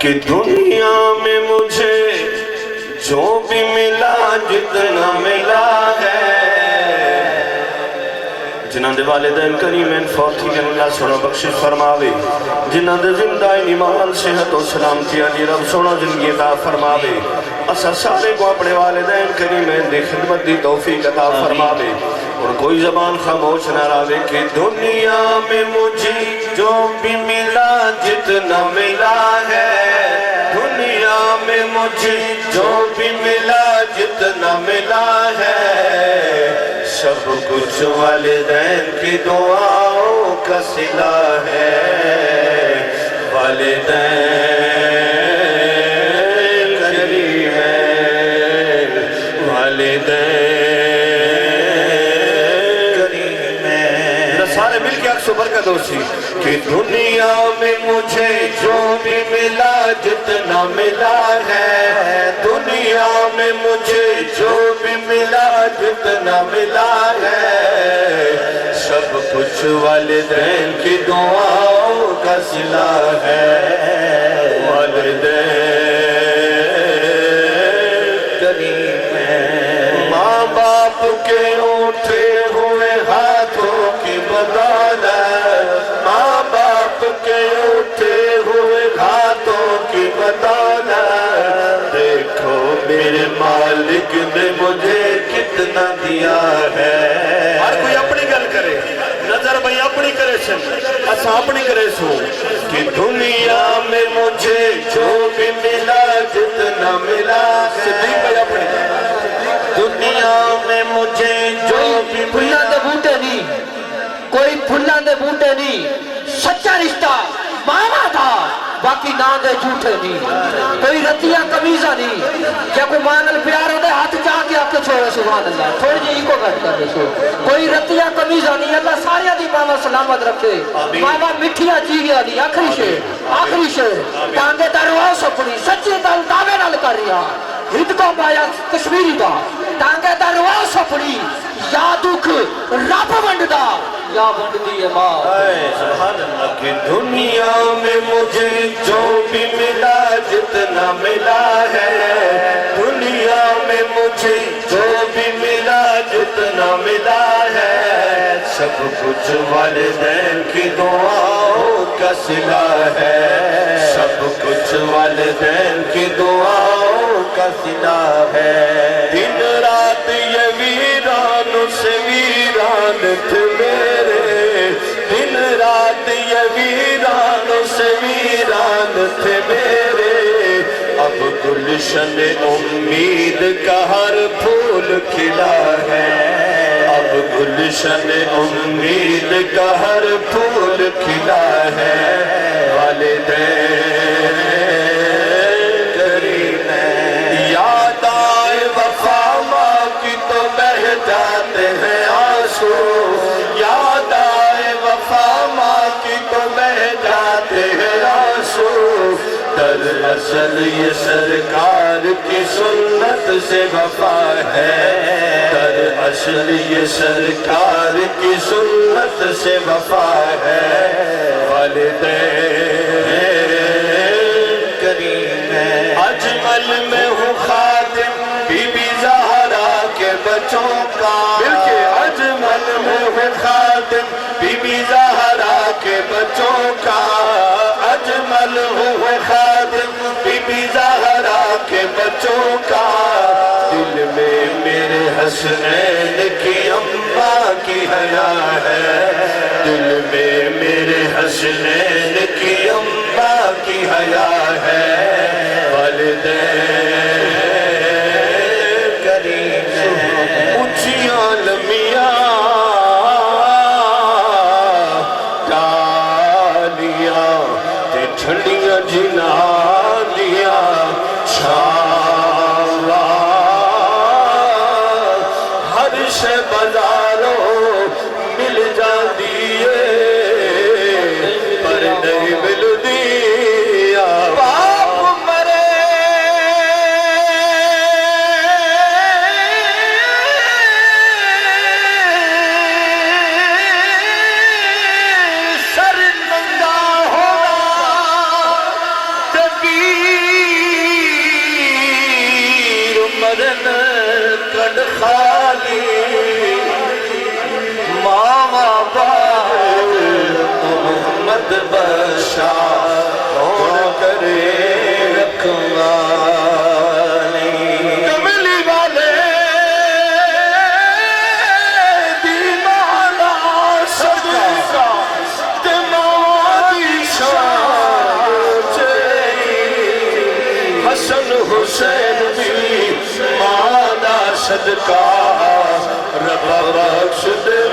کہ دنیا میں مجھے جو بھی ملا جتنا ملا ہے، جنہاں دے والدین کریمین فوت ہی اللہ سونا بخشش فرماوے، جنہاں دے زندہ ایمان صحت و سلامتی علی رب سونا زندگی عطا فرماوے، اسا سارے کو اپنے والدین کریمین دی خدمت دی توفیق عطا فرماوے، اور کوئی زبان خاموش نہ راوے کہ دنیا میں مجھے جو بھی ملا جتنا ملا ہے، دنیا میں مجھے جو بھی ملا جتنا ملا ہے، سب کچھ والدین کی دعاؤں کا صلہ ہے، والدین کریم ہیں، والدین کریم ہیں، سارے مل کے اکس برکت ہو سی کہ دنیا میں مجھے جو بھی ملا جتنا ملا ہے، دنیا میں مجھے جو بھی ملا جتنا ملا ہے، سب کچھ والدین کی دعاؤں کا صلہ ہے، والدین کریم ہیں، ماں باپ کے اٹھے ہوئے ہاتھوں کی بدولت، ماں باپ کے اٹھے ہوئے ہاتھوں کی بدولت، دیکھو میرے مالک نے مجھے کتنا دیا ہے۔ ہر کوئی اپنی گل کرے، نظر بھائی اپنی کرے سن، اسا اپنی کرے سو کہ دنیا میں مجھے جو بھی ملا جتنا ملا، صدیق بھائی اپنی دنیا میں مجھے جو بھی پھلاں دے بوٹے نہیں، کوئی پھلاں دے بوٹے نہیں، سچا رشتہ ماما تھا، باقی نہ دے جھوٹے نہیں، کوئی رتیاں کمیزہ نہیں، کیا کوئی مانل پیار ہوتے ہاتھ چاہ کے آپ کے چھوڑے سبحان اللہ، تھوڑی جی کو گھٹ کر رسو، کوئی رتیاں کمیزہ نہیں، اللہ ساریا دی ماما سلامت رکھے، ماما مٹھیاں چیگیا دی، آخری شیر، تانگے درواہ سپنی، سچی دل دعوے نال کر رہا، ہند کو بایا کشمیری دا، تانگے درواہ سپنی، یا دکھ رب ونڈدا، یا ونڈدی ماں۔ سبحان اللہ کہ دنیا میں مجھے جو بھی ملا جتنا ملا ہے، دنیا میں مجھے جو بھی ملا جتنا ملا ہے، سب کچھ والدین کی دعاؤں کا صلہ ہے، سب کچھ والدین کی دعاؤں کا صلہ ہے، دن رات یہ ویران سے ویران تھے میرے، دن رات یہ ویران سے ویران تھے میرے، اب گلشن امید کا ہر پھول کھلا ہے، اب گلشن امید کا ہر پھول کھلا ہے، والدین کریم ہیں، یاد آئے وفا ماں کی تو بہہ جاتے ہیں آنسو، یاد آئے وفا ماں کی تو بہہ جاتے ہیں آنسو، دراصل یہ سرکار کی سنت سے وفا ہے، دراصل یہ سرکار کی سنت سے وفا ہے، والدین کریم ہیں، اجمل میں ہوں خادم بی بی زہرا کے بچوں کا، بلکہ اجمل میں ہوں خادم بی بی زہرا کے بچوں کا، اجمل ہوں خادم بی بی زہرا کے بچوں کا، دل میں میرے حسنین کی اماں کی حیا ہے، دل میں میرے حسنین کی اماں کی حیا ہے، والدین کریم ہیں، اونچیاں لمیاں ڈالیاں تے ٹھنڈیاں جنالیاں چھاوا، ہر شے بازاروں مل جاندی ہے پر نہیں ملدی، باپ مرے سر ننگا ہونا، مرن کڈ خالی ماما باپ محمد بشار کون کرے رکھوالی کملی والے دیوانا صدقہ تے ماں دی شان چاہی حسن حسین بھی ماں دا صدقہ رب بخش دے